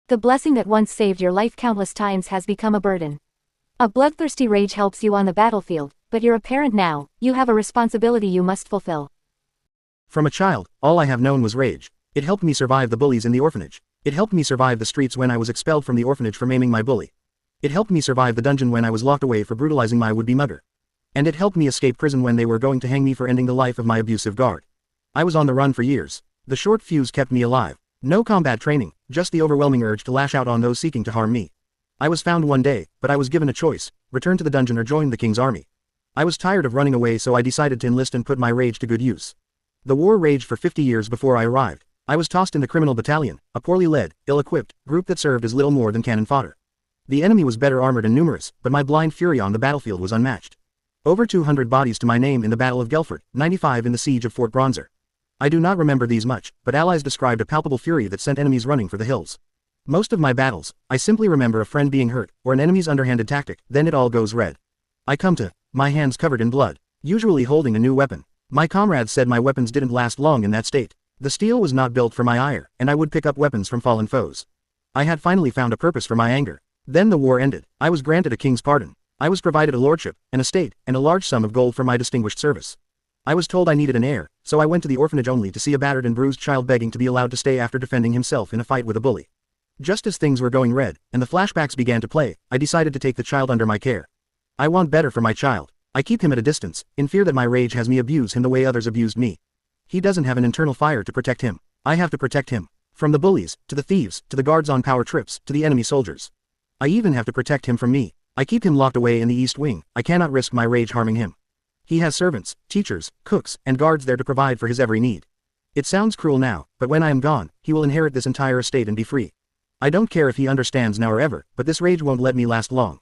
The blessing that once saved your life countless times has become a burden. A bloodthirsty rage helps you on the battlefield, but you're a parent now, you have a responsibility you must fulfill. From a child, all I have known was rage. It helped me survive the bullies in the orphanage. It helped me survive the streets when I was expelled from the orphanage for maiming my bully. It helped me survive the dungeon when I was locked away for brutalizing my would-be mother. And it helped me escape prison when they were going to hang me for ending the life of my abusive guard. I was on the run for years. The short fuse kept me alive. No combat training, just the overwhelming urge to lash out on those seeking to harm me. I was found one day, but I was given a choice: return to the dungeon or join the king's army. I was tired of running away, so I decided to enlist and put my rage to good use. The war raged for 50 years before I arrived. I was tossed in the criminal battalion, a poorly led, ill-equipped group that served as little more than cannon fodder. The enemy was better armored and numerous, but my blind fury on the battlefield was unmatched. Over 200 bodies to my name in the Battle of Gelford, 95 in the siege of Fort Bronzer. I do not remember these much, but allies described a palpable fury that sent enemies running for the hills. Most of my battles, I simply remember a friend being hurt, or an enemy's underhanded tactic, then it all goes red. I come to, my hands covered in blood, usually holding a new weapon. My comrades said my weapons didn't last long in that state. The steel was not built for my ire, and I would pick up weapons from fallen foes. I had finally found a purpose for my anger. Then the war ended. I was granted a king's pardon. I was provided a lordship, an estate, and a large sum of gold for my distinguished service. I was told I needed an heir, so I went to the orphanage only to see a battered and bruised child begging to be allowed to stay after defending himself in a fight with a bully. Just as things were going red, and the flashbacks began to play, I decided to take the child under my care. I want better for my child. I keep him at a distance, in fear that my rage has me abuse him the way others abused me. He doesn't have an internal fire to protect him. I have to protect him. From the bullies, to the thieves, to the guards on power trips, to the enemy soldiers. I even have to protect him from me. I keep him locked away in the East Wing. I cannot risk my rage harming him. He has servants, teachers, cooks, and guards there to provide for his every need. It sounds cruel now, but when I am gone, he will inherit this entire estate and be free. I don't care if he understands now or ever, but this rage won't let me last long.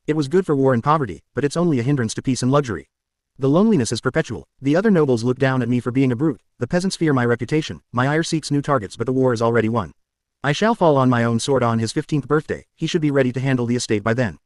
It was good for war and poverty, but it's only a hindrance to peace and luxury. The loneliness is perpetual. The other nobles look down at me for being a brute, the peasants fear my reputation, my ire seeks new targets, but the war is already won. I shall fall on my own sword on his 15th birthday. He should be ready to handle the estate by then.